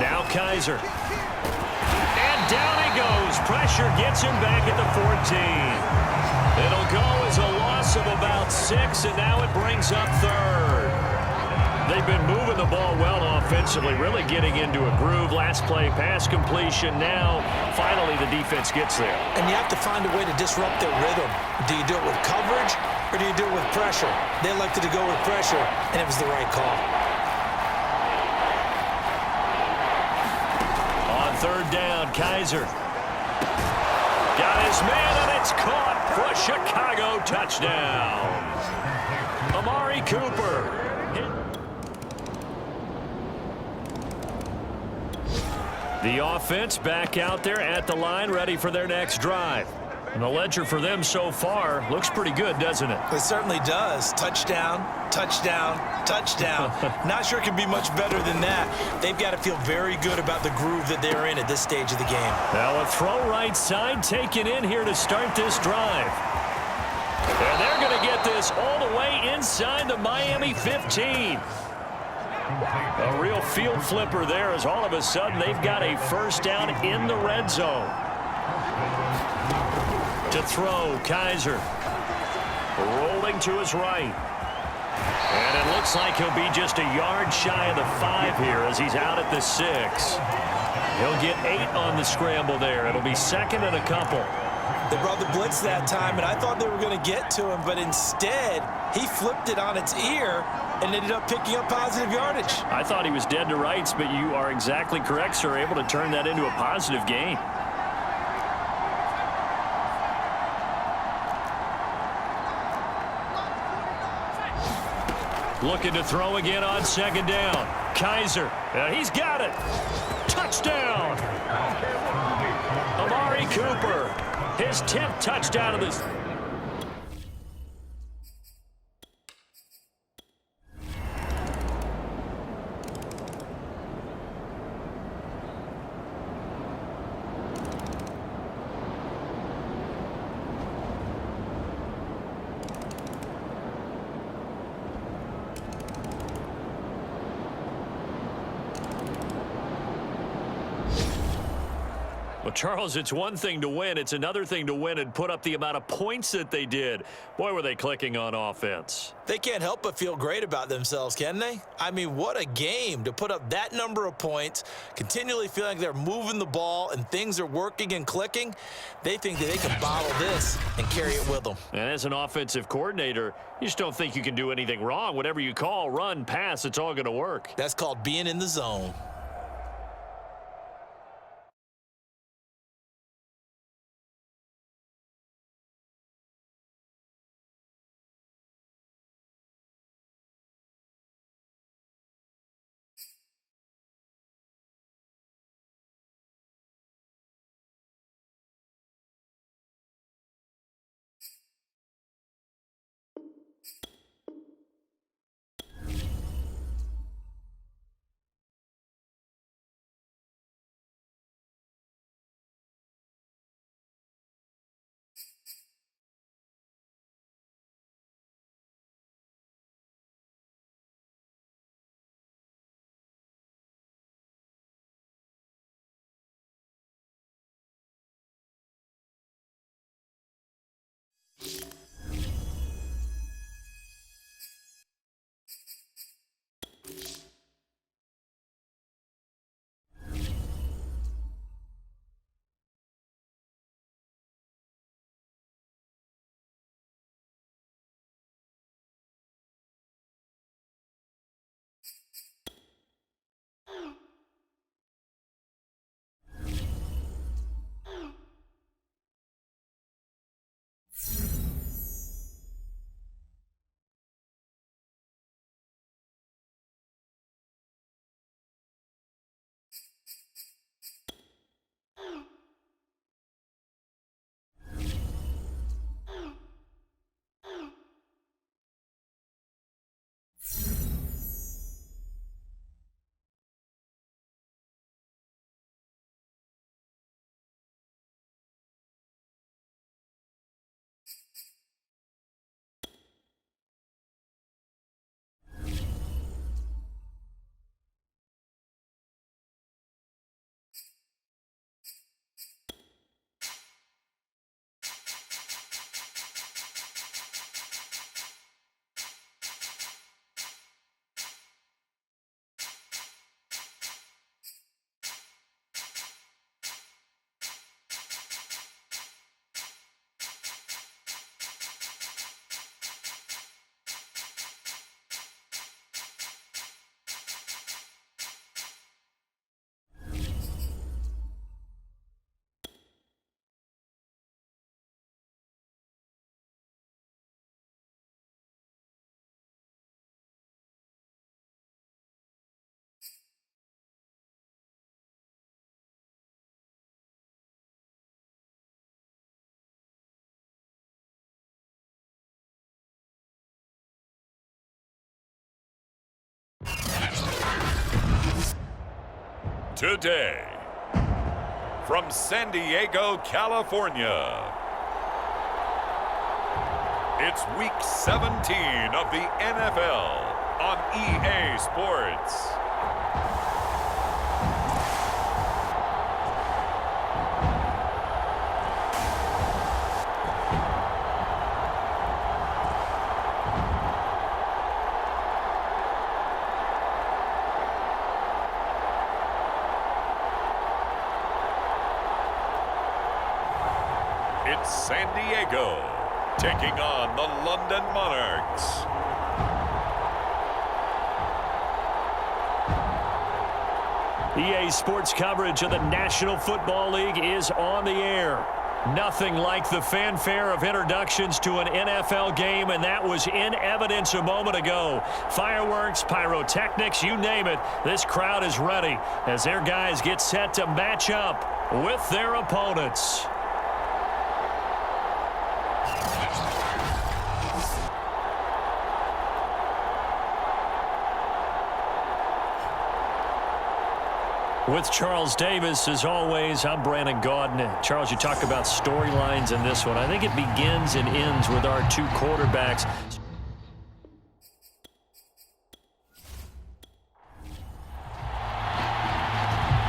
Now Kaiser. And down he goes. Pressure gets him back at the 14. It'll go as a loss of about 6, and now it brings up third. They've been moving the ball well offensively, really getting into a groove. Last play, pass completion. Now, finally, the defense gets there. And you have to find a way to disrupt their rhythm. Do you do it with coverage, or do you do it with pressure? They elected to go with pressure, and it was the right call. On third down, Kaiser. Got his man, and it's caught for a Chicago touchdown. Amari Cooper. The offense back out there at the line, ready for their next drive. And the ledger for them so far looks pretty good, doesn't it? It certainly does. Touchdown, touchdown, touchdown. Not sure it can be much better than that. They've got to feel very good about the groove that they're in at this stage of the game. Now a throw right side taken in here to start this drive. And they're going to get this all the way inside the Miami 15. A real field flipper there as all of a sudden they've got a first down in the red zone. To throw, Kaiser. Rolling to his right. And it looks like he'll be just a yard shy of the 5 here as he's out at the 6. He'll get 8 on the scramble there. It'll be second and a couple. They brought the blitz that time, and I thought they were going to get to him, but instead, he flipped it on its ear and ended up picking up positive yardage. I thought he was dead to rights, but you are exactly correct, sir, able to turn that into a positive gain. Looking to throw again on second down. Kaiser, he's got it. Touchdown. Amari Cooper, his 10th touchdown of this. Well, Charles, it's one thing to win. It's another thing to win and put up the amount of points that they did. Boy, were they clicking on offense. They can't help but feel great about themselves, can they? I mean, what a game to put up that number of points, continually feeling like they're moving the ball and things are working and clicking. They think that they can bottle this and carry it with them. And as an offensive coordinator, you just don't think you can do anything wrong. Whatever you call, run, pass, it's all going to work. That's called being in the zone. today. From San Diego, California, it's Week 17 of the NFL on EA Sports. It's San Diego taking on the London Monarchs. EA Sports coverage of the National Football League is on the air. Nothing like the fanfare of introductions to an NFL game, and that was in evidence a moment ago. Fireworks, pyrotechnics, you name it. This crowd is ready as their guys get set to match up with their opponents. With Charles Davis, as always, I'm Brandon Gaudin. Charles, you talk about storylines in this one. I think it begins and ends with our two quarterbacks.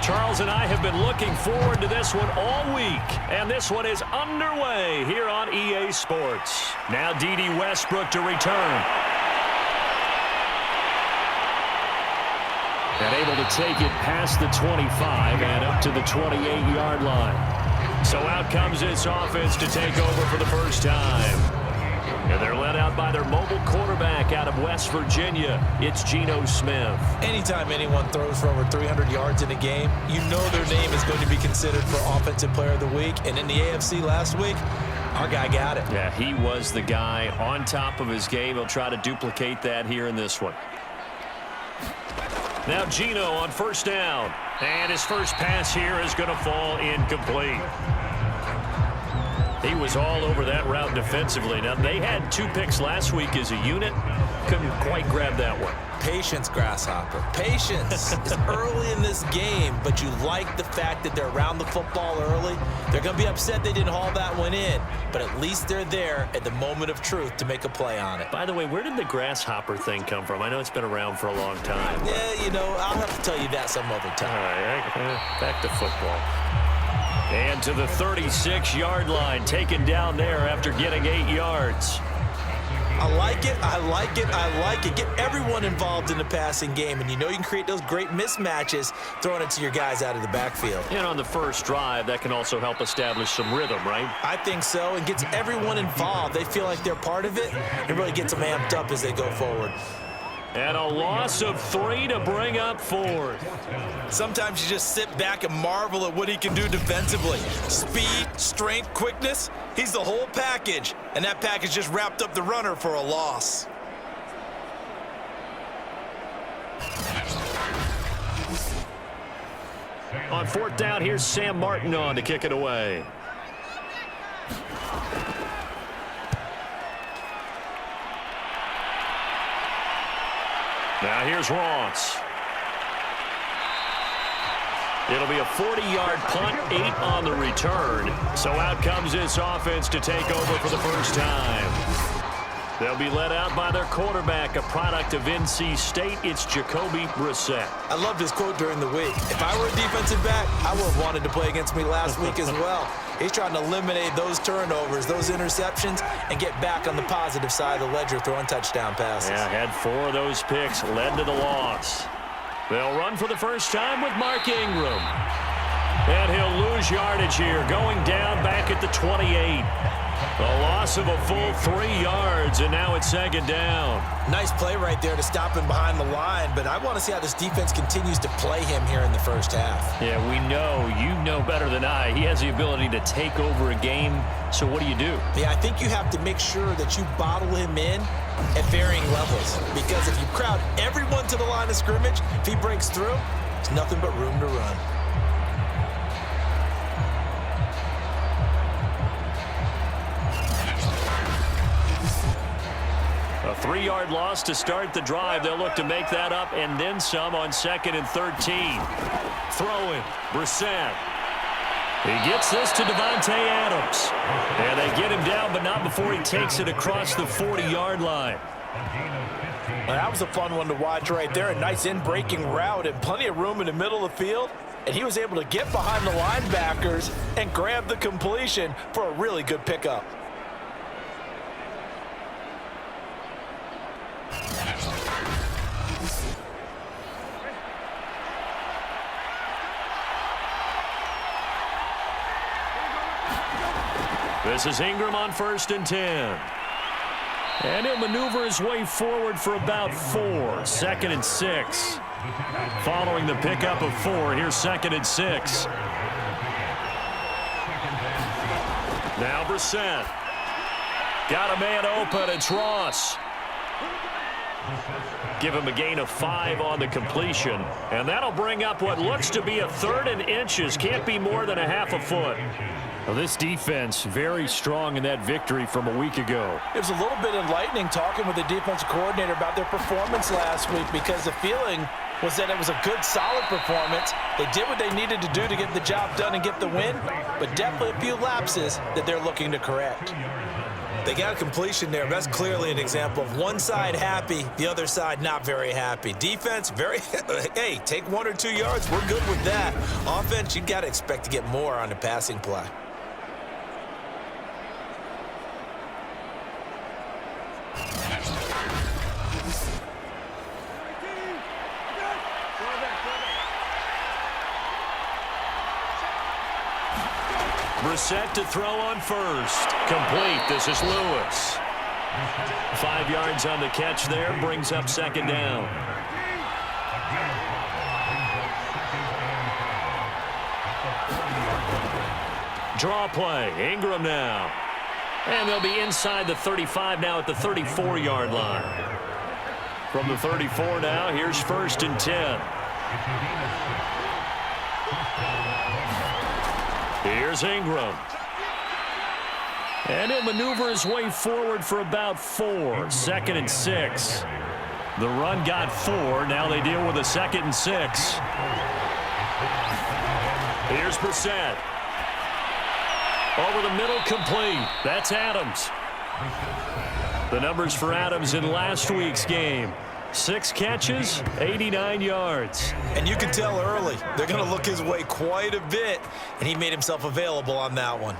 Charles and I have been looking forward to this one all week, and this one is underway here on EA Sports. Now D.D. Westbrook to return. And able to take it past the 25 and up to the 28-yard line. So out comes this offense to take over for the first time. And they're led out by their mobile quarterback out of West Virginia. It's Geno Smith. Anytime anyone throws for over 300 yards in a game, you know their name is going to be considered for Offensive Player of the Week. And in the AFC last week, our guy got it. Yeah, he was the guy on top of his game. He'll try to duplicate that here in this one. Now Geno on first down. And his first pass here is going to fall incomplete. He was all over that route defensively. Now, they had 2 picks last week as a unit. Couldn't quite grab that one. Patience, Grasshopper. Patience is early in this game, but you like the fact that they're around the football early. They're going to be upset they didn't haul that one in, but at least they're there at the moment of truth to make a play on it. By the way, where did the grasshopper thing come from? I know it's been around for a long time. Yeah, you know, I'll have to tell you that some other time. All right, back to football. And to the 36-yard line, taken down there after getting 8 yards. I like it, I like it, I like it. Get everyone involved in the passing game, and you know you can create those great mismatches throwing it to your guys out of the backfield. And on the first drive, that can also help establish some rhythm, right? I think so, and gets everyone involved. They feel like they're part of it, and really gets them amped up as they go forward. And a loss of 3 to bring up 4th. Sometimes you just sit back and marvel at what he can do defensively. Speed, strength, quickness, he's the whole package. And that package just wrapped up the runner for a loss. On 4th down, here's Sam Martin on to kick it away. Now here's Ross. It'll be a 40-yard punt, 8 on the return. So out comes this offense to take over for the first time. They'll be led out by their quarterback, a product of NC State. It's Jacoby Brissett. I loved his quote during the week. If I were a defensive back, I would have wanted to play against me last week as well. He's trying to eliminate those turnovers, those interceptions, and get back on the positive side of the ledger throwing touchdown passes. Yeah, had 4 of those picks, led to the loss. They'll run for the first time with Mark Ingram. And he'll lose yardage here, going down back at the 28. A loss of a full 3 yards, and now it's 2nd down. Nice play right there to stop him behind the line, but I want to see how this defense continues to play him here in the first half. Yeah, we know. You know better than I. He has the ability to take over a game, so what do you do? Yeah, I think you have to make sure that you bottle him in at varying levels, because if you crowd everyone to the line of scrimmage, if he breaks through, there's nothing but room to run. A 3-yard loss to start the drive. They'll look to make that up and then some on 2nd and 13. Throwing, Brissett. He gets this to Davante Adams. And they get him down, but not before he takes it across the 40-yard line. Well, that was a fun one to watch right there. A nice in-breaking route and plenty of room in the middle of the field. And he was able to get behind the linebackers and grab the completion for a really good pickup. This is Ingram on 1st and 10. And he'll maneuver his way forward for about 4. 2nd and 6. Following the pickup of 4, here's 2nd and 6. Now Brissett. Got a man open. It's Ross. Give him a gain of 5 on the completion. And that'll bring up what looks to be a 3rd and inches. Can't be more than a half a foot. Well, this defense very strong in that victory from a week ago. It was a little bit enlightening talking with the defensive coordinator about their performance last week because the feeling was that it was a good, solid performance. They did what they needed to do to get the job done and get the win, but definitely a few lapses that they're looking to correct. They got a completion there. That's clearly an example of one side happy, the other side not very happy. Defense, very, hey, take 1 or 2 yards. We're good with that. Offense, you got to expect to get more on the passing play. Brissett to throw on 1st. Complete. This is Lewis. 5 yards on the catch there. Brings up 2nd down. Draw play. Ingram now. And they'll be inside the 35 now at the 34-yard line. From the 34 now, here's 1st and 10. Here's Ingram. And he'll maneuver his way forward for about 4. 2nd and 6. The run got 4. Now they deal with a 2nd and 6. Here's Brissett. Over the middle, complete. That's Adams. The numbers for Adams in last week's game. 6 catches, 89 yards. And you can tell early they're going to look his way quite a bit, and he made himself available on that one.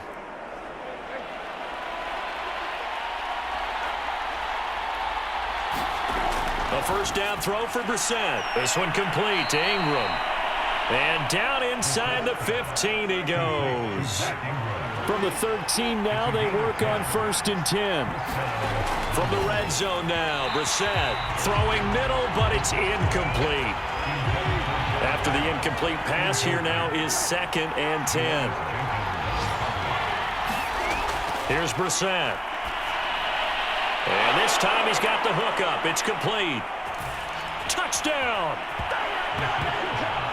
A 1st down throw for Brissett. This one complete to Ingram. And down inside the 15 he goes. From the 13 now, they work on 1st and 10. From the red zone now, Brissett throwing middle, but it's incomplete. After the incomplete pass, here now is 2nd and 10. Here's Brissett. And this time he's got the hook up. It's complete. Touchdown!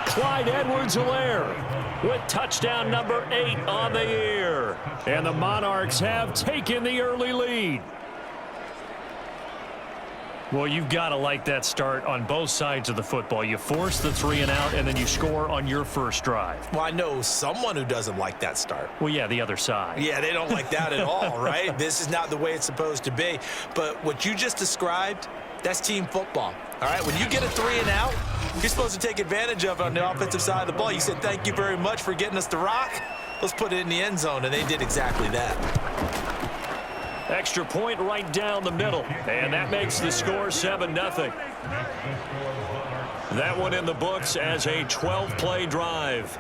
Clyde Edwards-Helaire with touchdown number 8 on the year. And the Monarchs have taken the early lead. Well, you've got to like that start on both sides of the football. You force the 3 and out, and then you score on your first drive. Well, I know someone who doesn't like that start. Well, yeah, the other side. Yeah, they don't like that at all, right? This is not the way it's supposed to be. But what you just described, that's team football. All right, when you get a 3 and out, you're supposed to take advantage of it on the offensive side of the ball. You said, thank you very much for getting us the rock. Let's put it in the end zone, and they did exactly that. Extra point right down the middle, and that makes the score 7-0. That one in the books as a 12-play drive.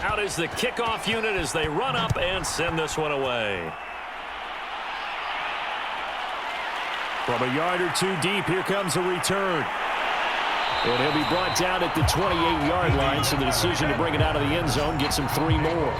Out is the kickoff unit as they run up and send this one away. From a yard or 2 deep, here comes a return. And he'll be brought down at the 28-yard line, so the decision to bring it out of the end zone gets him 3 more.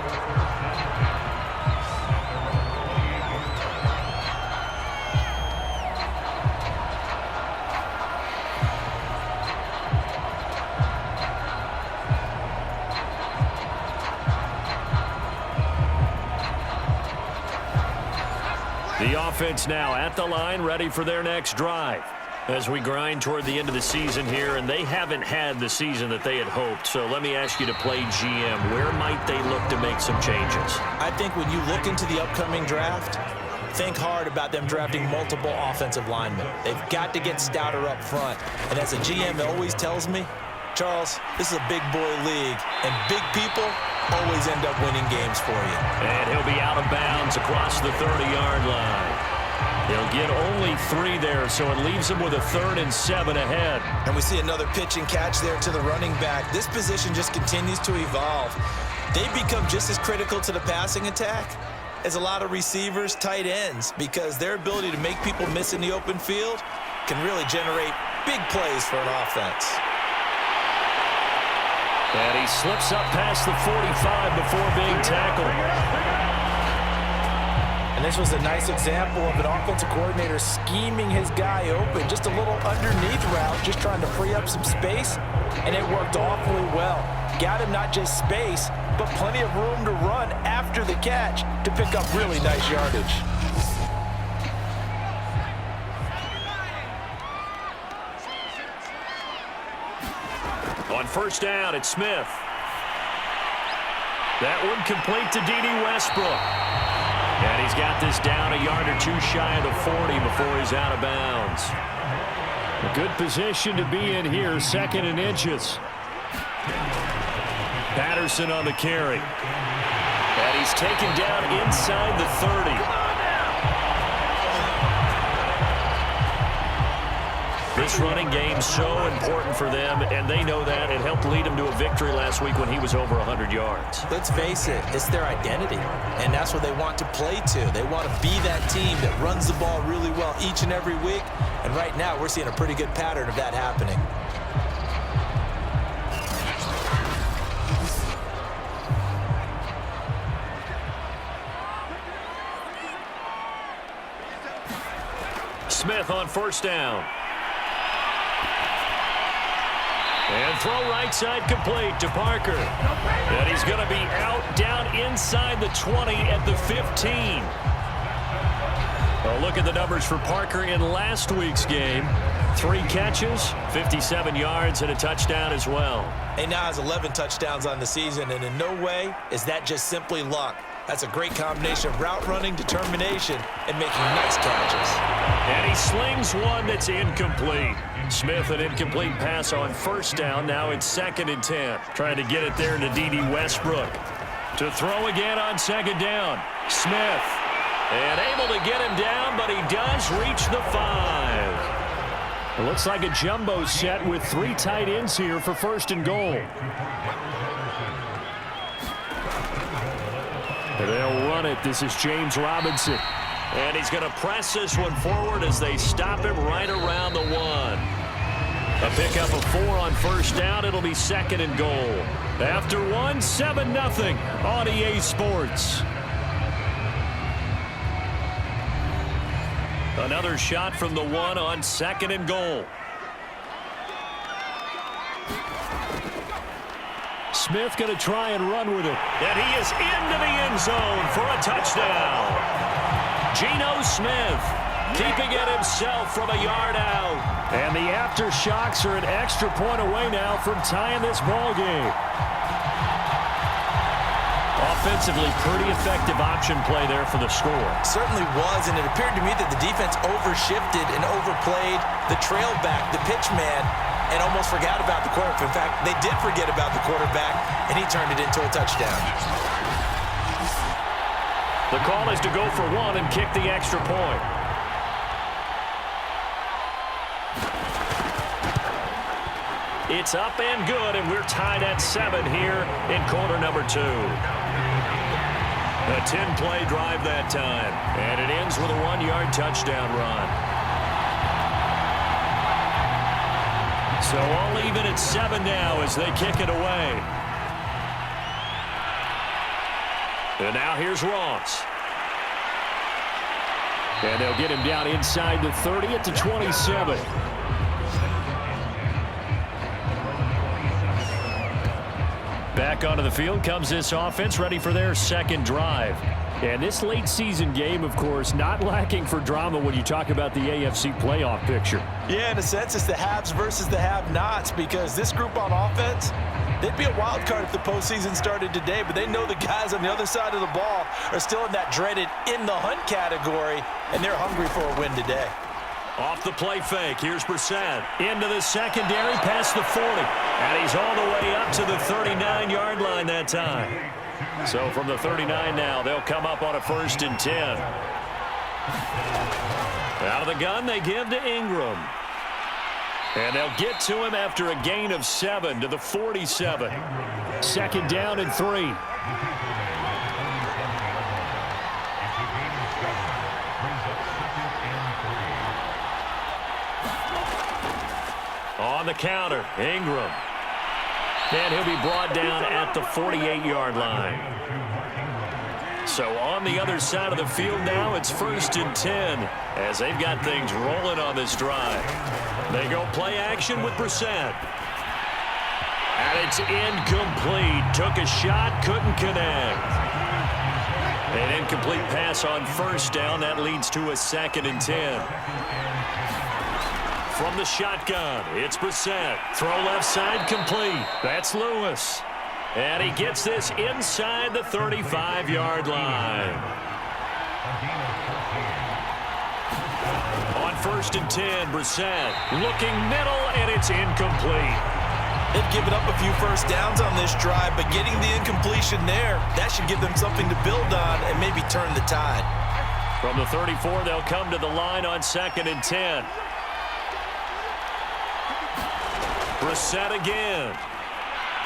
The offense now at the line, ready for their next drive. As we grind toward the end of the season here, and they haven't had the season that they had hoped. So let me ask you to play GM. Where might they look to make some changes? I think when you look into the upcoming draft, think hard about them drafting multiple offensive linemen. They've got to get stouter up front. And as a GM, it always tells me, Charles, this is a big boy league, and big people always end up winning games for you. And he'll be out of bounds across the 30-yard line. They'll get only 3 there, so it leaves them with a 3rd and 7 ahead. And we see another pitch and catch there to the running back. This position just continues to evolve. They become just as critical to the passing attack as a lot of receivers, tight ends, because their ability to make people miss in the open field can really generate big plays for an offense. And he slips up past the 45 before being tackled. And this was a nice example of an offensive coordinator scheming his guy open. Just a little underneath route, just trying to free up some space, and it worked awfully well. Got him not just space, but plenty of room to run after the catch to pick up really nice yardage. On first down, it's Smith. That one complete to D.D. Westbrook. And he's got this down a yard or 2 shy of the 40 before he's out of bounds. A good position to be in here, 2nd and inches. Patterson on the carry. And he's taken down inside the 30. This running game so important for them, and they know that. It helped lead them to a victory last week when he was over 100 yards. Let's face it, it's their identity, and that's what they want to play to. They want to be that team that runs the ball really well each and every week, and right now we're seeing a pretty good pattern of that happening. Smith on first down. And throw right side complete to Parker. And he's going to be out down inside the 20 at the 15. Well, look at the numbers for Parker in last week's game. 3 catches, 57 yards, and a touchdown as well. He now has 11 touchdowns on the season, and in no way is that just simply luck. That's a great combination of route running, determination, and making nice catches. And he slings one that's incomplete. Smith, an incomplete pass on first down. Now it's 2nd and 10. Trying to get it there to D.D. Westbrook. To throw again on 2nd down. Smith. And able to get him down, but he does reach the 5. It looks like a jumbo set with 3 tight ends here for 1st and goal. They'll run it. This is James Robinson. And he's going to press this one forward as they stop him right around the 1. A pickup of 4 on first down. It'll be 2nd and goal. After 1, 7-0 on EA Sports. Another shot from the 1 on 2nd and goal. Smith going to try and run with it. And he is into the end zone for a touchdown. Geno Smith keeping it himself from a yard out. And the Aftershocks are an extra point away now from tying this ball game. Offensively, pretty effective option play there for the score. Certainly was, and it appeared to me that the defense overshifted and overplayed the trail back, the pitch man, and almost forgot about the quarterback. In fact, they did forget about the quarterback, and he turned it into a touchdown. The call is to go for 1 and kick the extra point. It's up and good, and we're tied at 7 here in quarter number 2. A 10-play drive that time, and it ends with a 1-yard touchdown run. So all even at 7 now as they kick it away. And now here's Ross. And they'll get him down inside the 30 at the 27. Back onto the field comes this offense, ready for their second drive. And this late season game, of course, not lacking for drama when you talk about the AFC playoff picture. Yeah, in a sense, it's the haves versus the have-nots, because this group on offense, they'd be a wild card if the postseason started today, but they know the guys on the other side of the ball are still in that dreaded in-the-hunt category, and they're hungry for a win today. Off the play fake, here's Brissett. Into the secondary, past the 40. And he's all the way up to the 39-yard line that time. So from the 39 now, they'll come up on a 1st and 10. Out of the gun, they give to Ingram. And they'll get to him after a gain of 7 to the 47. 2nd down and 3. On the counter, Ingram. And he'll be brought down at the 48-yard line. So on the other side of the field now, it's 1st and 10 as they've got things rolling on this drive. They go play action with Brissett. And it's incomplete. Took a shot, couldn't connect. An incomplete pass on 1st down. That leads to a 2nd and 10. From the shotgun, it's Brissett. Throw left side, complete. That's Lewis. And he gets this inside the 35-yard line. On 1st and 10, Brissett looking middle, and it's incomplete. They've given up a few first downs on this drive, but getting the incompletion there, that should give them something to build on and maybe turn the tide. From the 34, they'll come to the line on 2nd and 10. Brissett again.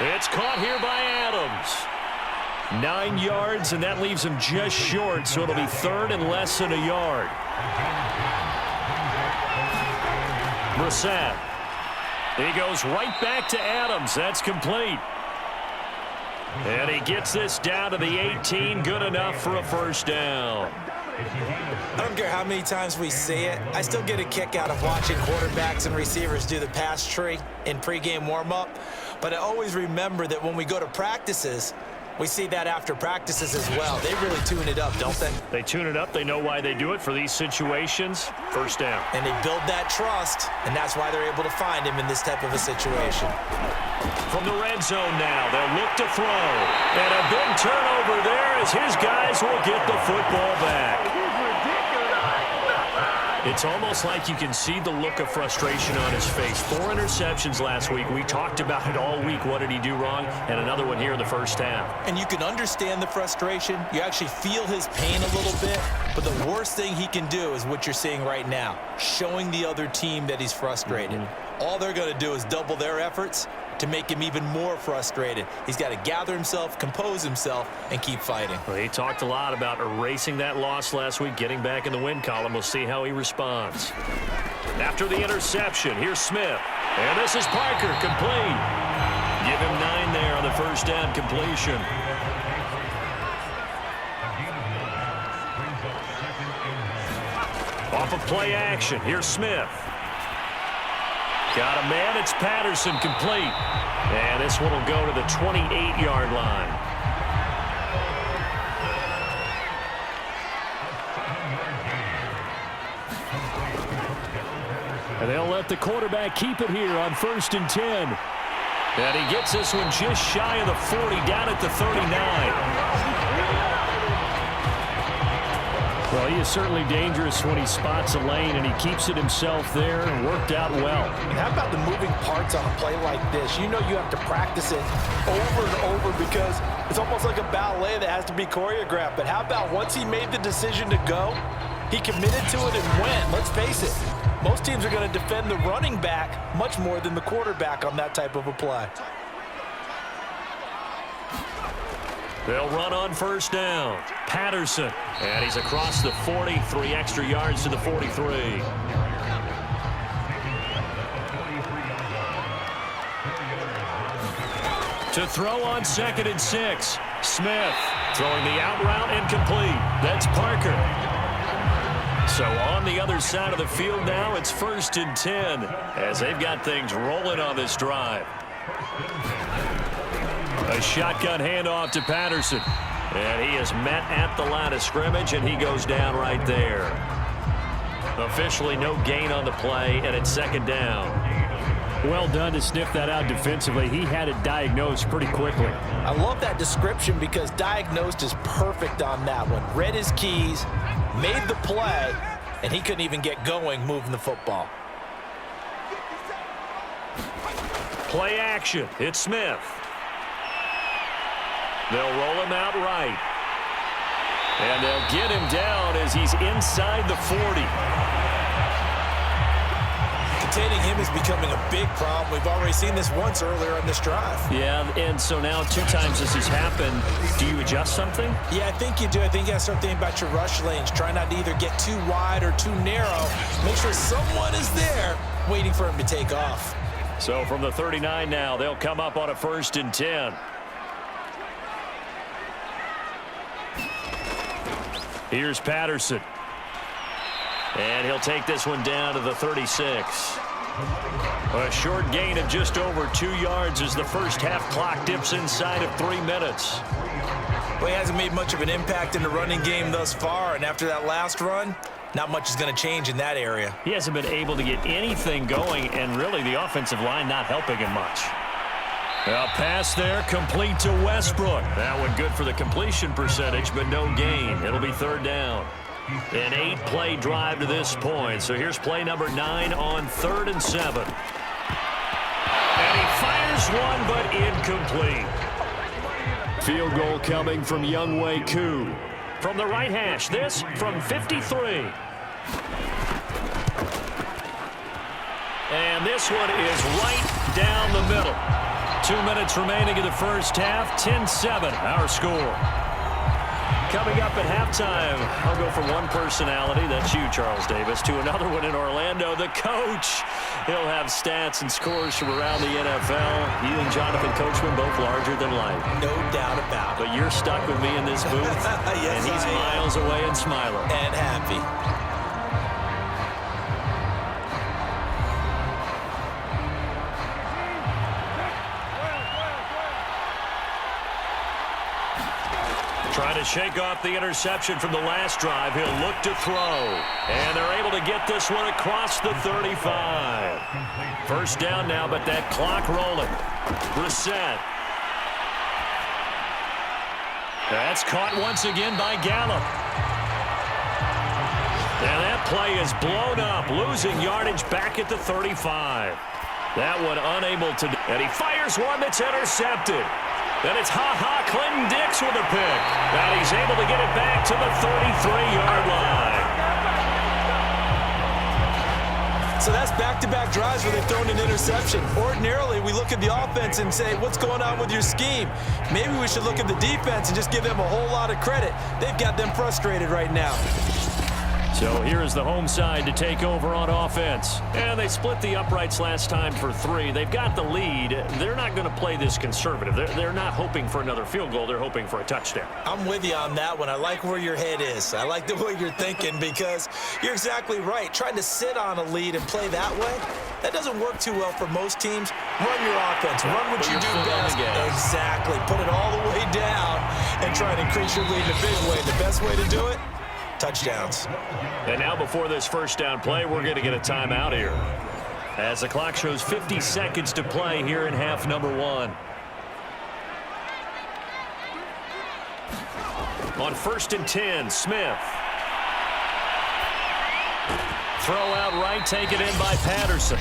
It's caught here by Adams. 9 yards, and that leaves him just short, so it'll be 3rd and less than a yard. Brissett. He goes right back to Adams. That's complete. And he gets this down to the 18. Good enough for a 1st down. I don't care how many times we see it. I still get a kick out of watching quarterbacks and receivers do the pass tree in pregame warm-up. But I always remember that when we go to practices, we see that after practices as well. They really tune it up, don't they? They tune it up. They know why they do it for these situations. 1st down. And they build that trust, and that's why they're able to find him in this type of a situation. From the red zone now, they'll look to throw. And a big turnover there as his guys will get the football back. It's almost like you can see the look of frustration on his face. 4 interceptions last week. We talked about it all week. What did he do wrong? And another one here in the 1st half. And you can understand the frustration. You actually feel his pain a little bit. But the worst thing he can do is what you're seeing right now, showing the other team that he's frustrated. All they're going to do is double their efforts to make him even more frustrated. He's got to gather himself, compose himself, and keep fighting. Well, he talked a lot about erasing that loss last week, getting back in the win column. We'll see how he responds. After the interception, here's Smith. And this is Parker, complete. Give him 9 there on the 1st down completion. Off of play action, here's Smith. Got a man, it's Patterson, complete. And this one will go to the 28-yard line. And they'll let the quarterback keep it here on 1st and 10. And he gets this one just shy of the 40, down at the 39. Well, he is certainly dangerous when he spots a lane, and he keeps it himself there and worked out well. And how about the moving parts on a play like this? You know you have to practice it over and over because it's almost like a ballet that has to be choreographed. But how about once he made the decision to go, he committed to it and went. Let's face it, most teams are going to defend the running back much more than the quarterback on that type of a play. They'll run on 1st down. Patterson. And he's across the 40, 3 extra yards to the 43. To throw on 2nd and 6. Smith throwing the out route, incomplete. That's Parker. So on the other side of the field now, it's 1st and 10 as they've got things rolling on this drive. A shotgun handoff to Patterson. And he is met at the line of scrimmage, and he goes down right there. Officially no gain on the play, and it's second down. Well done to sniff that out defensively. He had it diagnosed pretty quickly. I love that description because diagnosed is perfect on that one. Read his keys, made the play, and he couldn't even get going moving the football. Play action. It's Smith. They'll roll him out right. And they'll get him down as he's inside the 40. Containing him is becoming a big problem. We've already seen this once earlier in this drive. Yeah, and so now 2 times this has happened. Do you adjust something? Yeah, I think you do. I think you got to start thinking about your rush lanes. Try not to either get too wide or too narrow. Make sure someone is there waiting for him to take off. So from the 39 now, they'll come up on a 1st and 10. Here's Patterson. And he'll take this one down to the 36. A short gain of just over 2 yards as the first half clock dips inside of 3 minutes. Well, he hasn't made much of an impact in the running game thus far, and after that last run, not much is going to change in that area. He hasn't been able to get anything going, and really the offensive line not helping him much. A pass there, complete to Westbrook. That one good for the completion percentage, but no gain. It'll be 3rd down. An 8-play drive to this point. So here's play number 9 on 3rd and 7. And he fires one, but incomplete. Field goal coming from Younghoe Koo. From the right hash, this from 53. And this one is right down the middle. 2 minutes remaining in the first half, 10-7, our score. Coming up at halftime, I'll go from one personality, that's you, Charles Davis, to another one in Orlando, the coach. He'll have stats and scores from around the NFL. You and Jonathan Coachman both larger than life. No doubt about it. But you're stuck with me in this booth, yes, and he's miles away and smiling. And happy. Trying to shake off the interception from the last drive. He'll look to throw. And they're able to get this one across the 35. First down now, but that clock rolling. Brissett. That's caught once again by Gallup. And that play is blown up, losing yardage back at the 35. That one unable to... And he fires one that's intercepted. Then it's Clinton Dix with a pick. And he's able to get it back to the 33-yard line. So that's back-to-back drives where they've thrown an interception. Ordinarily, we look at the offense and say, what's going on with your scheme? Maybe we should look at the defense and just give them a whole lot of credit. They've got them frustrated right now. So here is the home side to take over on offense. And they split the uprights last time for 3. They've got the lead. They're not going to play this conservative. They're not hoping for another field goal. They're hoping for a touchdown. I'm with you on that one. I like where your head is. I like the way you're thinking because you're exactly right. Trying to sit on a lead and play that way, that doesn't work too well for most teams. Run your offense. Run what you do best. Exactly. Put it all the way down and try to increase your lead in a big way. The best way to do it? Touchdowns. And now before this first down play, we're going to get a timeout here. As the clock shows 50 seconds to play here in half number 1. On 1st and 10, Smith. Throw out right, taken in by Patterson.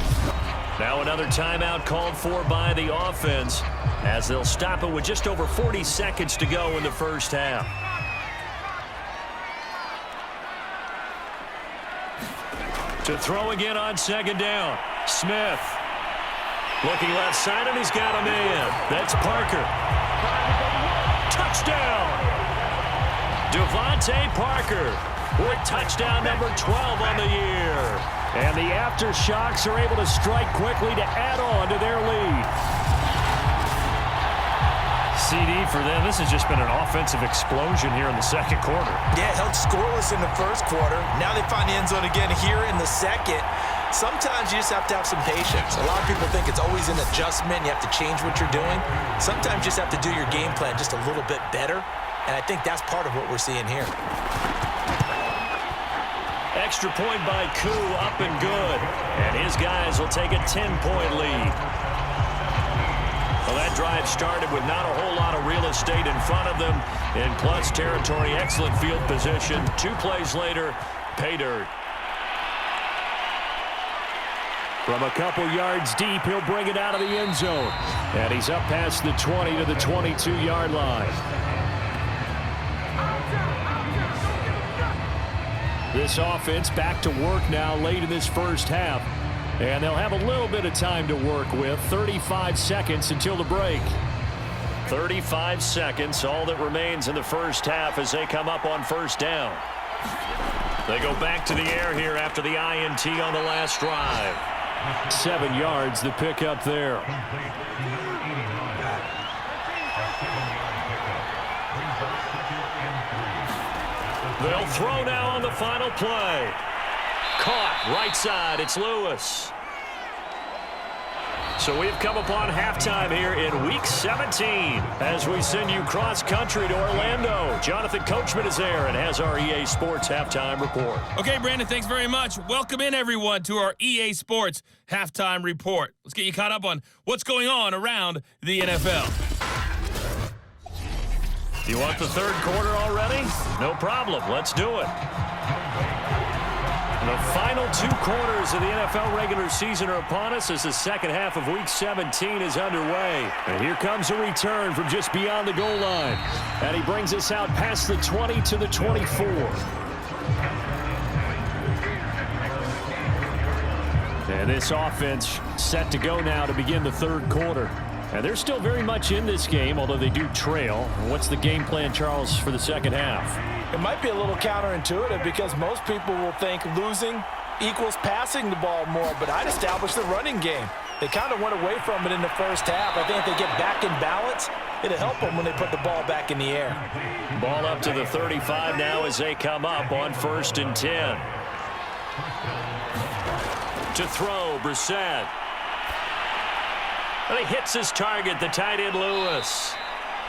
Now another timeout called for by the offense as they'll stop it with just over 40 seconds to go in the first half. To throw again on 2nd down. Smith. Looking left side, and he's got a man. That's Parker. Touchdown! Devontae Parker with touchdown number 12 on the year. And the Aftershocks are able to strike quickly to add on to their lead. CD for them. This has just been an offensive explosion here in the second quarter. Yeah, held scoreless in the first quarter. Now they find the end zone again here in the second. Sometimes you just have to have some patience. A lot of people think it's always an adjustment. You have to change what you're doing. Sometimes you just have to do your game plan just a little bit better. And I think that's part of what we're seeing here. Extra point by Koo, up and good. And his guys will take a 10-point lead. Well, that drive started with not a whole lot of real estate in front of them. In plus territory, excellent field position. 2 plays later, pay dirt. From a couple yards deep, he'll bring it out of the end zone. And he's up past the 20 to the 22-yard line. This offense back to work now late in this first half. And they'll have a little bit of time to work with. 35 seconds until the break. 35 seconds, all that remains in the first half as they come up on first down. They go back to the air here after the INT on the last drive. 7 yards, the pickup there. They'll throw now on the final play. Caught right side, it's Lewis. So we've come upon halftime here in Week 17 as we send you cross-country to Orlando. Jonathan Coachman is there and has our EA Sports Halftime Report. Okay, Brandon, thanks very much. Welcome in, everyone, to our EA Sports Halftime Report. Let's get you caught up on what's going on around the NFL. You want the third quarter already? No problem. Let's do it. The final 2 quarters of the NFL regular season are upon us as the second half of Week 17 is underway. And here comes a return from just beyond the goal line. And he brings us out past the 20 to the 24. And this offense set to go now to begin the third quarter. And they're still very much in this game, although they do trail. What's the game plan, Charles, for the second half? It might be a little counterintuitive because most people will think losing equals passing the ball more, but I'd establish the running game. They kind of went away from it in the first half. I think if they get back in balance, it'll help them when they put the ball back in the air. Ball up to the 35 now as they come up on 1st and 10. To throw, Brissett. And he hits his target, the tight end Lewis.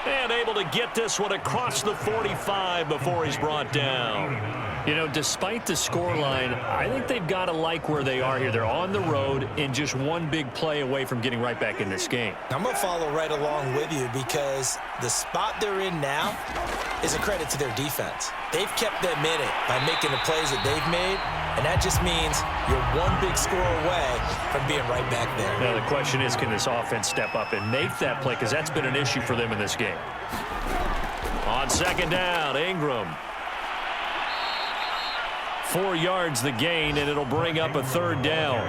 And able to get this one across the 45 before he's brought down. You know, despite the scoreline, I think they've got to like where they are here. They're on the road and just one big play away from getting right back in this game. I'm going to follow right along with you because the spot they're in now is a credit to their defense. They've kept them in it by making the plays that they've made, and that just means you're one big score away from being right back there. Now, the question is, can this offense step up and make that play? Because that's been an issue for them in this game. On second down, Ingram. 4 yards the gain, and it'll bring up a third down.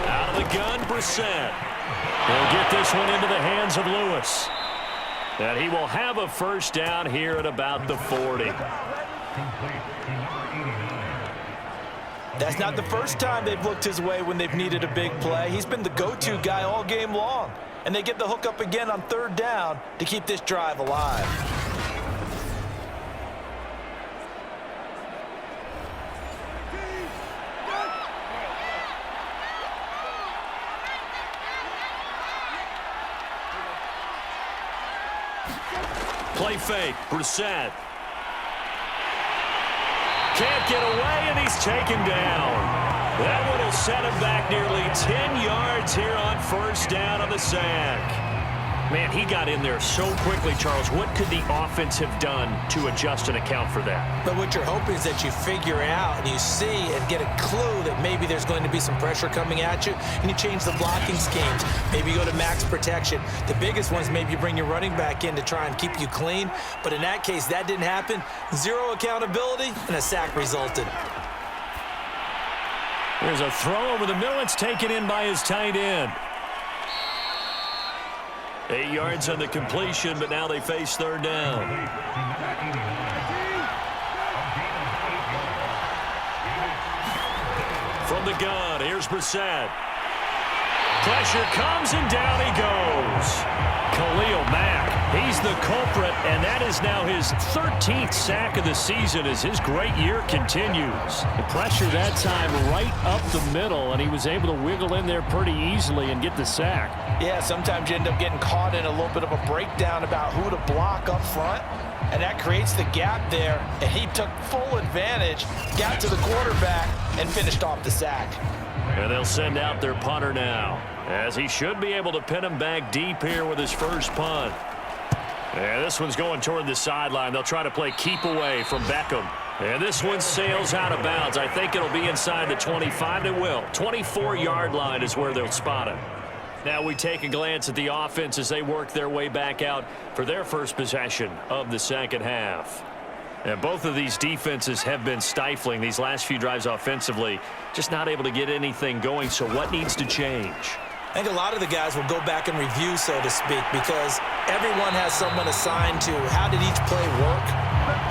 Out of the gun, Brissett. He'll get this one into the hands of Lewis. And he will have a first down here at about the 40. That's not the first time they've looked his way when they've needed a big play. He's been the go-to guy all game long. And they get the hook up again on third down to keep this drive alive. Play fake, Brissett. Can't get away, and he's taken down. That one will set him back nearly 10 yards here on first down on the sack. Man, he got in there so quickly, Charles. What could the offense have done to adjust and account for that? But what you're hoping is that you figure out and you see and get a clue that maybe there's going to be some pressure coming at you, and you change the blocking schemes. Maybe you go to max protection. The biggest one is maybe you bring your running back in to try and keep you clean. But in that case, that didn't happen. Zero accountability, and a sack resulted. There's a throw over the middle. It's taken in by his tight end. 8 yards on the completion, but now they face third down. From the gun, here's Brissett. Pressure comes, and down he goes. Khalil Mack, he's the culprit, and that is now his 13th sack of the season as his great year continues. The pressure that time right up the middle, and he was able to wiggle in there pretty easily and get the sack. Yeah, sometimes you end up getting caught in a little bit of a breakdown about who to block up front, and that creates the gap there, and he took full advantage, got to the quarterback, and finished off the sack. And they'll send out their punter now, as he should be able to pin him back deep here with his first punt. And this one's going toward the sideline. They'll try to play keep away from Beckham. And this one sails out of bounds. I think it'll be inside the 25. It will. 24-yard line is where they'll spot it. Now we take a glance at the offense as they work their way back out for their first possession of the second half. And both of these defenses have been stifling these last few drives offensively, just not able to get anything going. So what needs to change? I think a lot of the guys will go back and review, so to speak, because everyone has someone assigned to how did each play work.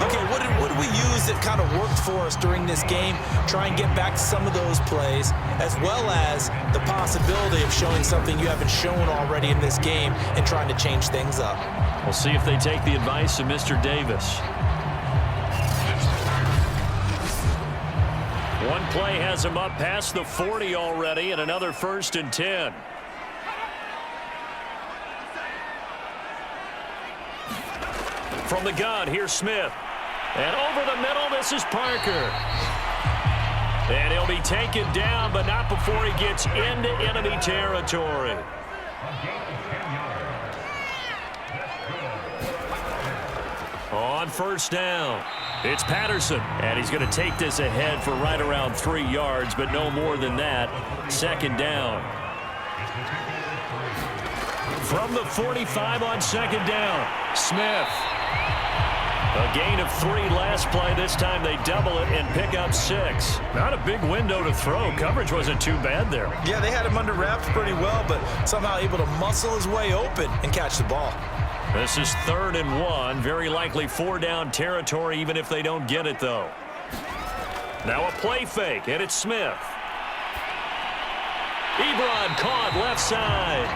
Okay, what did we use that kind of worked for us during this game? Try and get back to some of those plays, as well as the possibility of showing something you haven't shown already in this game and trying to change things up. We'll see if they take the advice of Mr. Davis. One play has him up past the 40 already, and another 1st and 10. From the gun, here's Smith. And over the middle, this is Parker. And he'll be taken down, but not before he gets into enemy territory. On 1st down, it's Patterson. And he's going to take this ahead for right around 3 yards, but no more than that. 2nd down. From the 45 on 2nd down, Smith. A gain of 3 last play. This time they double it and pick up 6. Not a big window to throw. Coverage wasn't too bad there. Yeah, they had him under wraps pretty well, but somehow able to muscle his way open and catch the ball. This is 3rd and 1. Very likely 4-down territory, even if they don't get it, though. Now a play fake, and it's Smith. Ebron caught left side.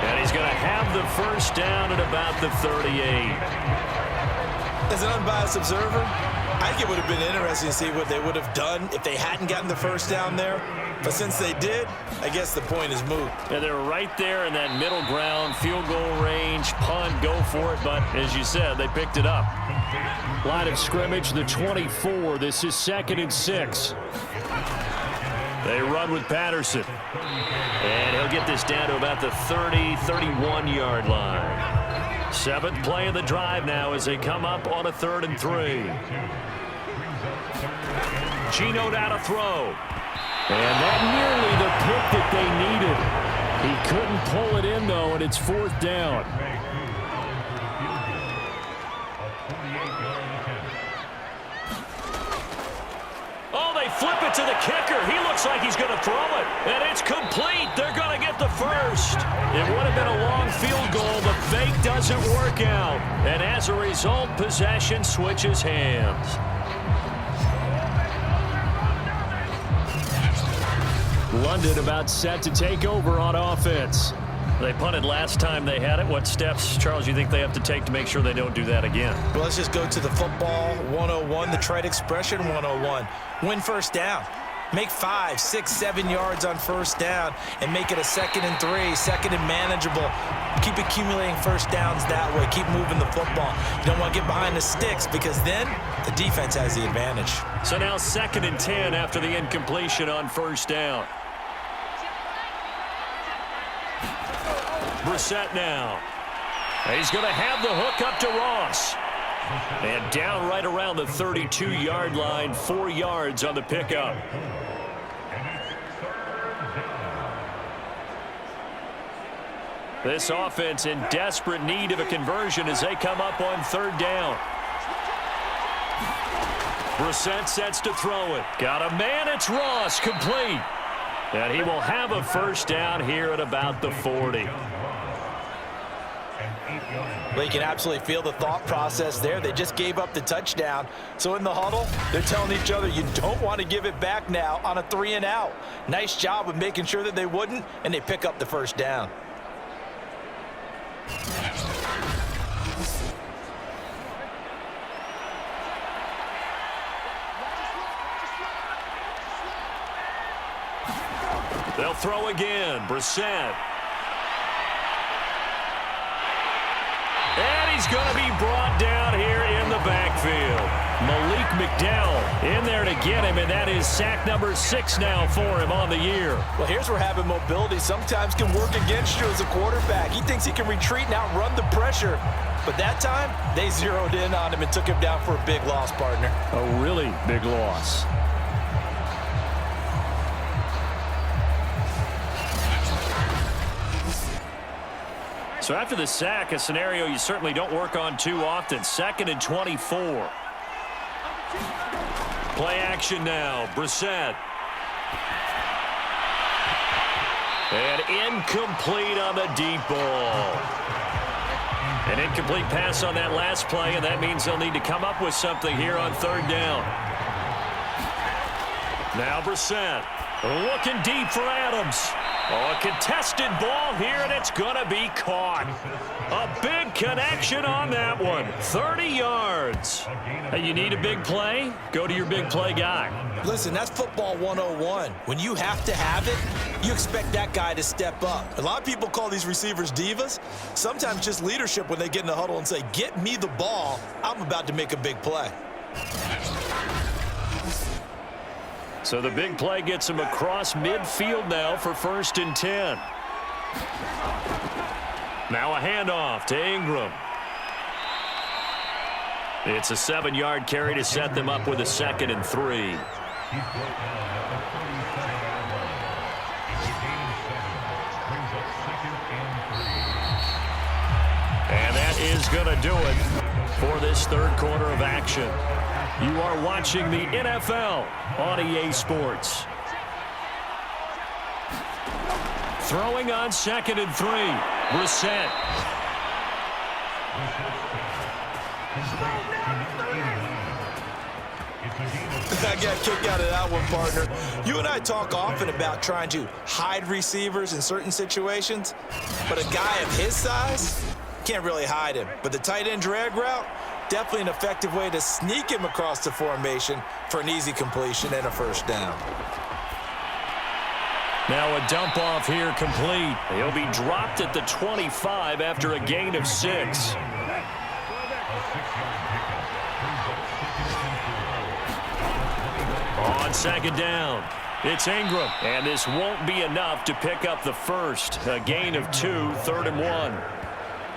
And he's going to have the 1st down at about the 38. As an unbiased observer, I think it would have been interesting to see what they would have done if they hadn't gotten the 1st down there. But since they did, I guess the point is moot. Yeah, they're right there in that middle ground, field goal range, punt, go for it. But as you said, they picked it up. Line of scrimmage, the 24. This is 2nd and 6. They run with Patterson. And he'll get this down to about the 30, 31-yard line. 7th play of the drive now as they come up on a 3rd and 3. Gino down to throw. And that nearly the pick that they needed. He couldn't pull it in, though, and it's 4th down. Oh, they flip it to the kicker. He looks like he's going to throw it. And it's complete. They're going to get the 1st. It would have been a long field goal. The fake doesn't work out. And as a result, possession switches hands. London about set to take over on offense. They punted last time they had it. What steps, Charles, you think they have to take to make sure they don't do that again? Well, let's just go to the football 101, the trade expression 101. Win 1st down. Make 5, 6, 7 yards on 1st down and make it a 2nd and 3, 2nd and manageable. Keep accumulating 1st downs that way. Keep moving the football. You don't want to get behind the sticks because then the defense has the advantage. So now 2nd and 10 after the incompletion on 1st down. Brissett now. He's going to have the hook up to Ross. And down right around the 32-yard line, 4 yards on the pickup. This offense in desperate need of a conversion as they come up on 3rd down. Brissett sets to throw it. Got a man, it's Ross, complete. And he will have a 1st down here at about the 40. Well, you can absolutely feel the thought process there. They just gave up the touchdown. So in the huddle, they're telling each other, you don't want to give it back now on a 3 and out. Nice job of making sure that they wouldn't, and they pick up the 1st down. They'll throw again. Brissett. And he's going to be brought down here in the backfield. Malik McDowell in there to get him, and that is sack number 6 now for him on the year. Well, here's where having mobility sometimes can work against you as a quarterback. He thinks he can retreat and outrun the pressure. But that time, they zeroed in on him and took him down for a big loss, partner. A really big loss. So after the sack, a scenario you certainly don't work on too often. 2nd and 24. Play action now. Brissett. And incomplete on the deep ball. An incomplete pass on that last play, and that means they'll need to come up with something here on 3rd down. Now Brissett looking deep for Adams. Oh, a contested ball here, and it's going to be caught. A big connection on that one. 30 yards. Hey, you need a big play? Go to your big play guy. Listen, that's football 101. When you have to have it, you expect that guy to step up. A lot of people call these receivers divas. Sometimes just leadership when they get in the huddle and say, get me the ball. I'm about to make a big play. So the big play gets him across midfield now for 1st and 10. Now a handoff to Ingram. It's a 7-yard carry to set them up with a 2nd and 3. And that is going to do it for this 3rd quarter of action. You are watching the NFL on EA Sports. Throwing on 2nd and 3. Brissett. I got kicked out of that one, partner. You and I talk often about trying to hide receivers in certain situations, but a guy of his size can't really hide him. But the tight end drag route, definitely an effective way to sneak him across the formation for an easy completion and a 1st down. Now a dump off here complete. He'll be dropped at the 25 after a gain of 6. On 2nd down, it's Ingram. And this won't be enough to pick up the 1st. A gain of 2, 3rd and 1.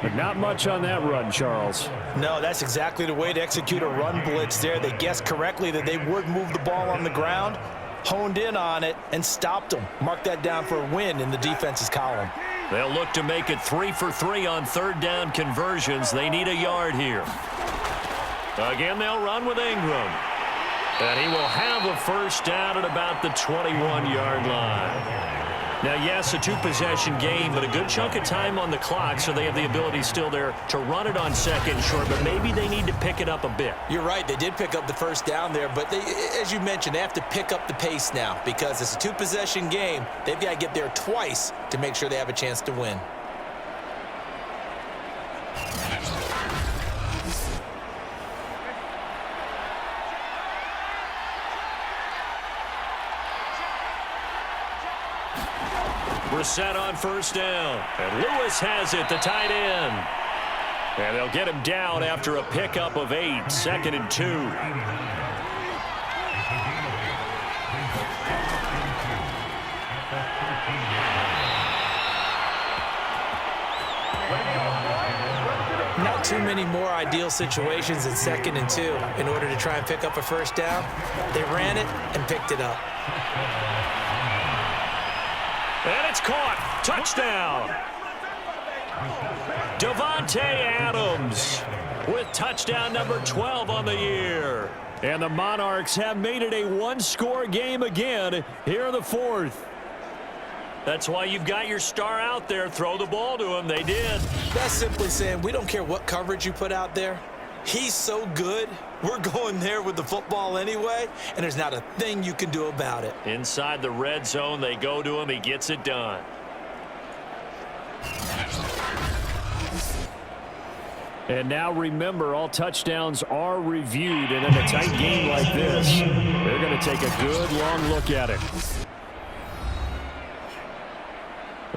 But not much on that run, Charles. No, that's exactly the way to execute a run blitz there. They guessed correctly that they would move the ball on the ground, honed in on it, and stopped them. Mark that down for a win in the defense's column. They'll look to make it 3 for 3 on 3rd down conversions. They need a yard here. Again, they'll run with Ingram. And he will have a 1st down at about the 21-yard line. Now, yes, a 2-possession game, but a good chunk of time on the clock, so they have the ability still there to run it on 2nd short, but maybe they need to pick it up a bit. You're right. They did pick up the 1st down there, but they, as you mentioned, they have to pick up the pace now because it's a 2-possession game. They've got to get there twice to make sure they have a chance to win. Brissett on 1st down. And Lewis has it, the tight end. And they'll get him down after a pickup of 8. 2nd and 2. Not too many more ideal situations than 2nd and 2 in order to try and pick up a 1st down. They ran it and picked it up. And it's caught. Touchdown. Davante Adams with touchdown number 12 on the year. And the Monarchs have made it a 1-score game again here in the 4th. That's why you've got your star out there. Throw the ball to him. They did. That's simply saying we don't care what coverage you put out there. He's so good. We're going there with the football anyway, and there's not a thing you can do about it. Inside the red zone, they go to him. He gets it done. And now remember, all touchdowns are reviewed, and in a tight game like this, they're going to take a good long look at it.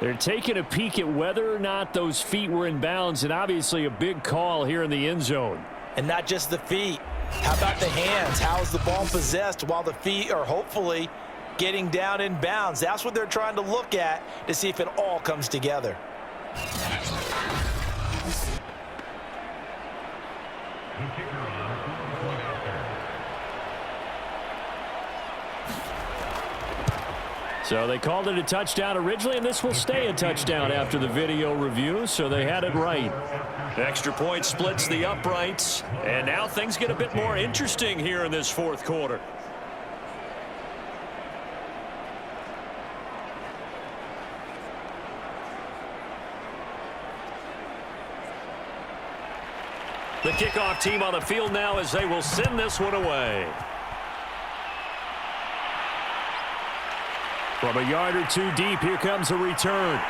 They're taking a peek at whether or not those feet were in bounds, and obviously a big call here in the end zone. And not just the feet. How about the hands? How is the ball possessed while the feet are hopefully getting down in bounds? That's what they're trying to look at to see if it all comes together. So they called it a touchdown originally, and this will stay a touchdown after the video review, so they had it right. Extra point splits the uprights, and now things get a bit more interesting here in this fourth quarter. The kickoff team on the field now as they will send this one away. From a yard or two deep, here comes a return.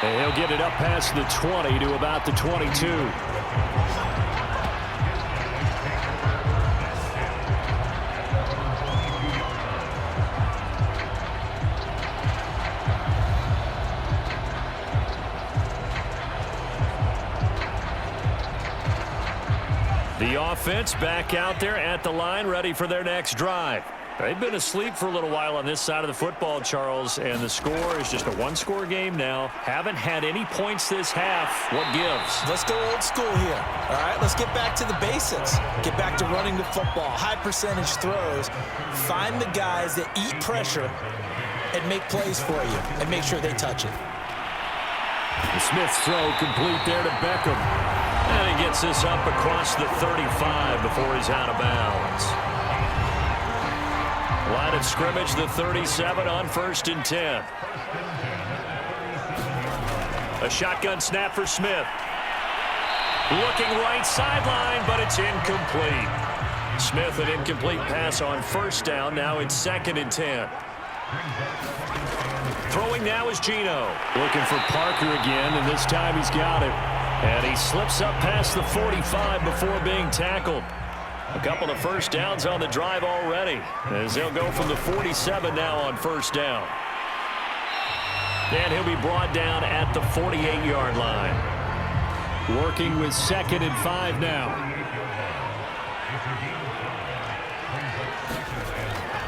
And he'll get it up past the 20 to about the 22. The offense back out there at the line, ready for their next drive. They've been asleep for a little while on this side of the football, Charles, and the score is just a one-score game now. Haven't had any points this half. What gives? Let's go old school here. All right, let's get back to the basics. Get back to running the football, high percentage throws. Find the guys that eat pressure and make plays for you and make sure they touch it. The Smith's throw complete there to Beckham. And he gets this up across the 35 before he's out of bounds. Line of scrimmage, the 37 on 1st and 10. A shotgun snap for Smith. Looking right sideline, but it's incomplete. Smith, an incomplete pass on 1st down. Now it's 2nd and 10. Throwing now is Gino. Looking for Parker again, and this time he's got it. And he slips up past the 45 before being tackled. A couple of 1st downs on the drive already, as they'll go from the 47 now on 1st down. And he'll be brought down at the 48-yard line. Working with 2nd and 5 now.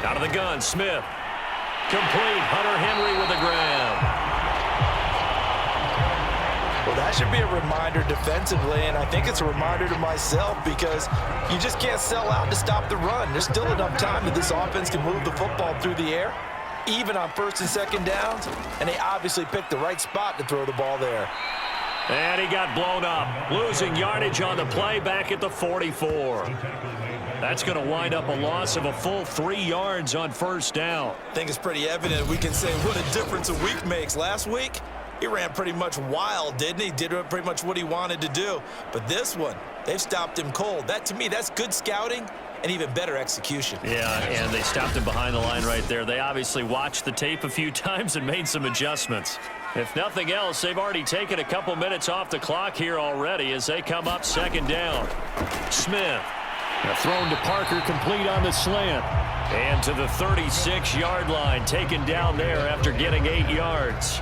Out of the gun, Smith. Complete. Hunter Henry with a grab. Well, that should be a reminder defensively, and I think it's a reminder to myself because you just can't sell out to stop the run. There's still enough time that this offense can move the football through the air, even on 1st and 2nd downs, and they obviously picked the right spot to throw the ball there. And he got blown up, losing yardage on the play back at the 44. That's going to wind up a loss of a full 3 yards on 1st down. I think it's pretty evident we can say what a difference a week makes. Last week, he ran pretty much wild, didn't he? Did pretty much what he wanted to do. But this one, they've stopped him cold. That, to me, that's good scouting and even better execution. Yeah, and they stopped him behind the line right there. They obviously watched the tape a few times and made some adjustments. If nothing else, they've already taken a couple minutes off the clock here already as they come up 2nd down. Smith. Thrown to Parker, complete on the slant. And to the 36-yard line, taken down there after getting 8 yards.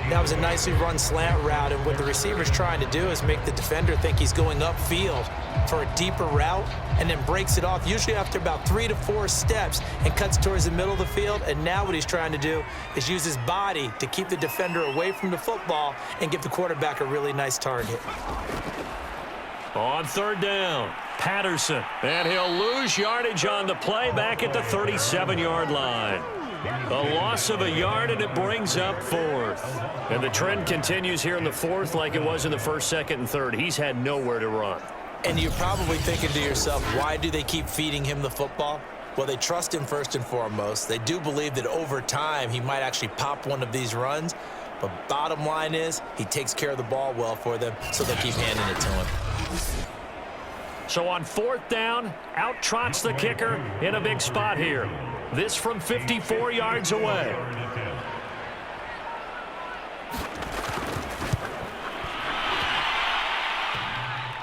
That was a nicely run slant route, and what the receiver's trying to do is make the defender think he's going upfield for a deeper route and then breaks it off, usually after about 3 to 4 steps, and cuts towards the middle of the field. And now what he's trying to do is use his body to keep the defender away from the football and give the quarterback a really nice target. On 3rd down, Patterson, and he'll lose yardage on the play back at the 37-yard line. A loss of a yard, and it brings up 4th. And the trend continues here in the 4th like it was in the 1st, 2nd, and 3rd. He's had nowhere to run. And you're probably thinking to yourself, why do they keep feeding him the football? Well, they trust him first and foremost. They do believe that over time he might actually pop one of these runs. But bottom line is he takes care of the ball well for them, so they'll keep handing it to him. So on 4th down, out trots the kicker in a big spot here. This from 54 yards away.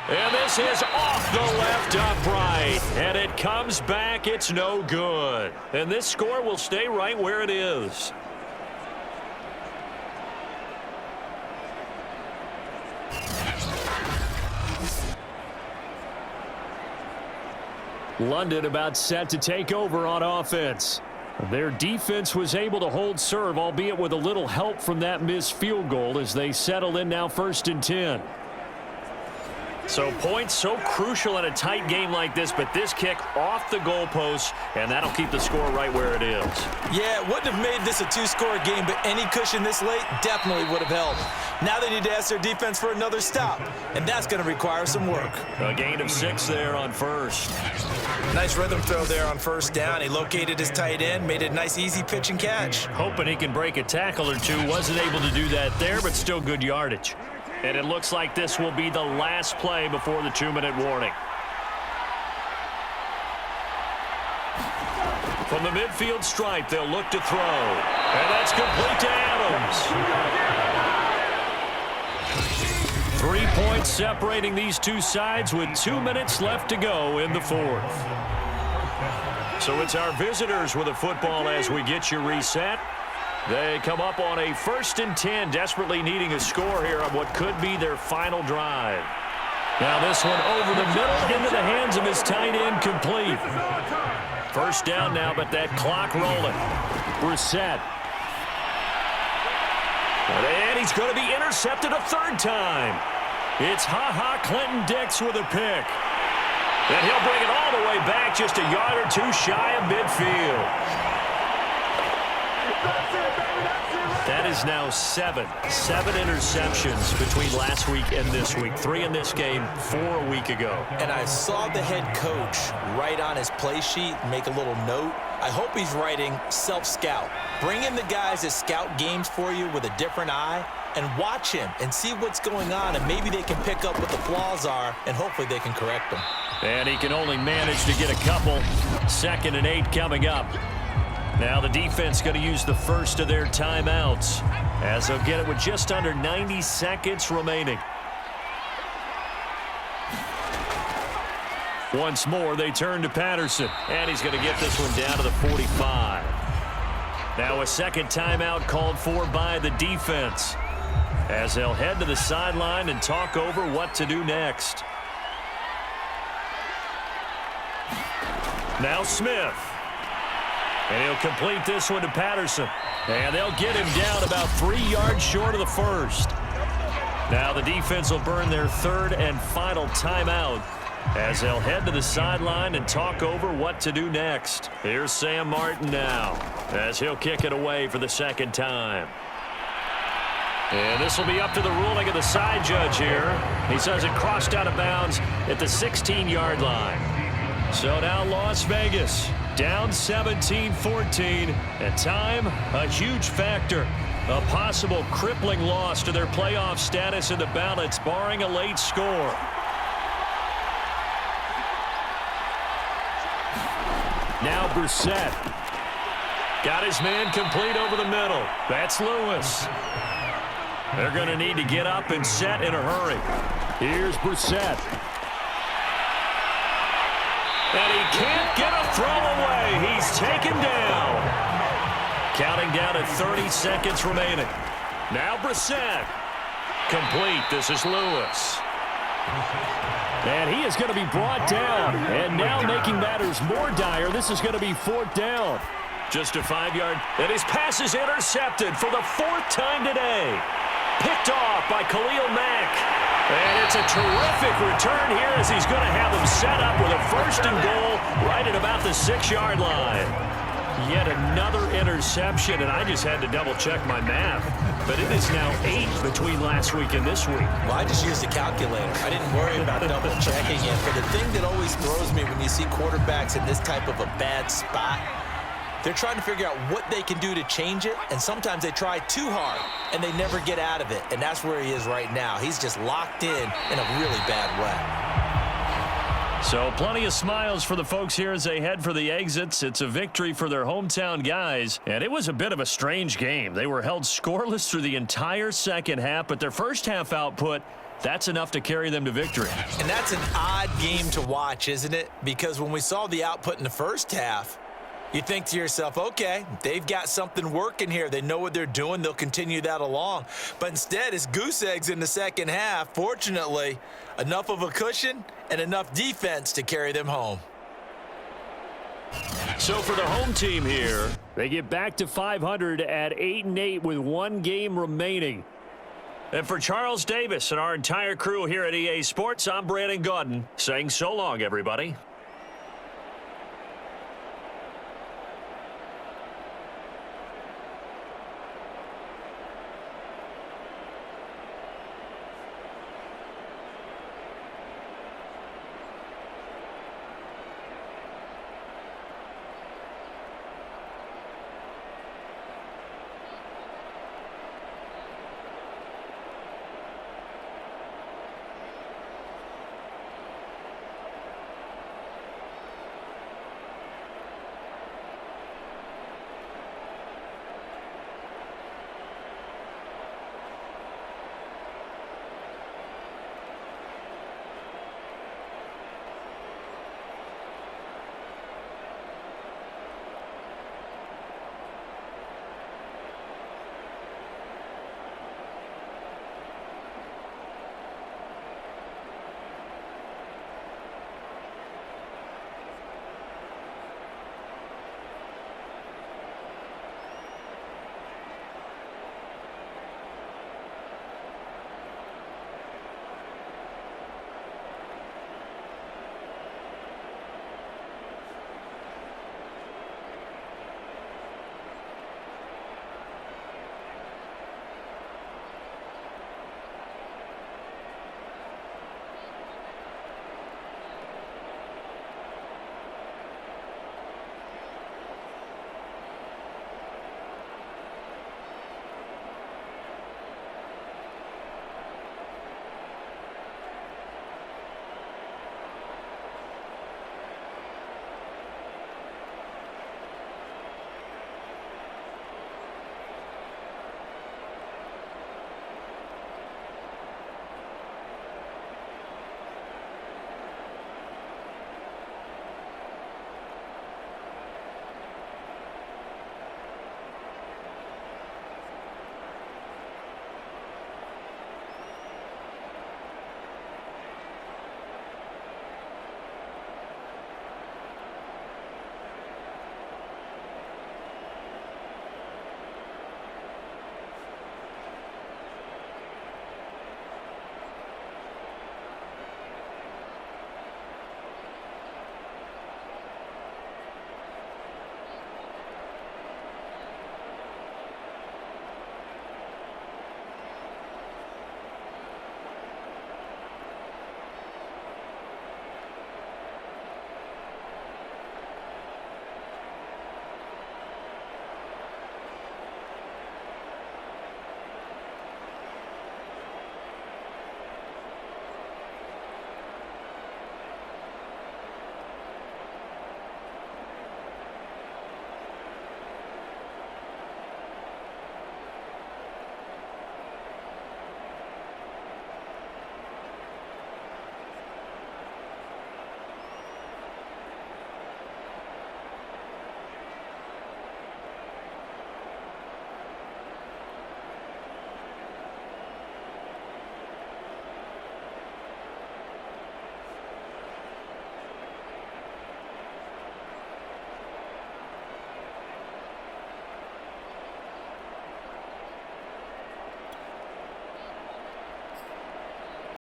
And this is off the left upright. And it comes back. It's no good. And this score will stay right where it is. London about set to take over on offense. Their defense was able to hold serve, albeit with a little help from that missed field goal as they settle in now 1st and 10. So points so crucial in a tight game like this, but this kick off the goalpost, and that'll keep the score right where it is. Yeah, it wouldn't have made this a 2-score game, but any cushion this late definitely would have helped. Now they need to ask their defense for another stop, and that's going to require some work. A gain of 6 there on first. Nice rhythm throw there on 1st down. He located his tight end, made it a nice, easy pitch and catch. Hoping he can break a tackle or two. Wasn't able to do that there, but still good yardage. And it looks like this will be the last play before the 2-minute warning. From the midfield stripe, they'll look to throw. And that's complete to Adams. 3 points separating these two sides with 2 minutes left to go in the 4th. So it's our visitors with a football as we get you reset. They come up on a 1st and 10, desperately needing a score here on what could be their final drive. Now this one over the middle into the hands of his tight end, complete. 1st down now, but that clock rolling. Brissett. And he's going to be intercepted a 3rd time. It's Clinton Dix with a pick. And he'll bring it all the way back, just a yard or two shy of midfield. That is now 7 interceptions between last week and this week. 3 in this game, 4 a week ago. And I saw the head coach write on his play sheet, make a little note. I hope he's writing self-scout. Bring in the guys that scout games for you with a different eye and watch him and see what's going on, and maybe they can pick up what the flaws are, and hopefully they can correct them. And he can only manage to get a couple. 2nd and 8 coming up. Now the defense going to use the first of their timeouts as they'll get it with just under 90 seconds remaining. Once more, they turn to Patterson, and he's going to get this one down to the 45. Now a 2nd timeout called for by the defense as they'll head to the sideline and talk over what to do next. Now Smith. And he'll complete this one to Patterson. And they'll get him down about 3 yards short of the 1st. Now the defense will burn their 3rd and final timeout as they'll head to the sideline and talk over what to do next. Here's Sam Martin now as he'll kick it away for the 2nd time. And this will be up to the ruling of the side judge here. He says it crossed out of bounds at the 16-yard line. So now Las Vegas down 17-14, and time a huge factor. A possible crippling loss to their playoff status in the balance, barring a late score. Now Brissett. Got his man complete over the middle. That's Lewis. They're going to need to get up and set in a hurry. Here's Brissett. And he can't get a throw away. He's taken down. Counting down at 30 seconds remaining. Now Brissett. Complete. This is Lewis. And he is going to be brought down. And now making matters more dire, this is going to be 4th down. Just a 5-yard. And his pass is intercepted for the 4th time today. Picked off by Khalil Mack. And it's a terrific return here as he's going to have them set up with a 1st and goal right at about the 6-yard line. Yet another interception, and I just had to double-check my math. But it is now 8 between last week and this week. Well, I just used a calculator. I didn't worry about double-checking it. But the thing that always throws me when you see quarterbacks in this type of a bad spot, they're trying to figure out what they can do to change it, and sometimes they try too hard, and they never get out of it, and that's where he is right now. He's just locked in a really bad way. So plenty of smiles for the folks here as they head for the exits. It's a victory for their hometown guys, and it was a bit of a strange game. They were held scoreless through the entire 2nd half, but their first half output, that's enough to carry them to victory. And that's an odd game to watch, isn't it? Because when we saw the output in the first half, You think to yourself, okay, they've got something working here. They know what they're doing. They'll continue that along. But instead, it's goose eggs in the second half. Fortunately, enough of a cushion and enough defense to carry them home. So for the home team here, they get back to 500 at 8-8 with one game remaining. And for Charles Davis and our entire crew here at EA Sports, I'm Brandon Gaudin saying so long, everybody.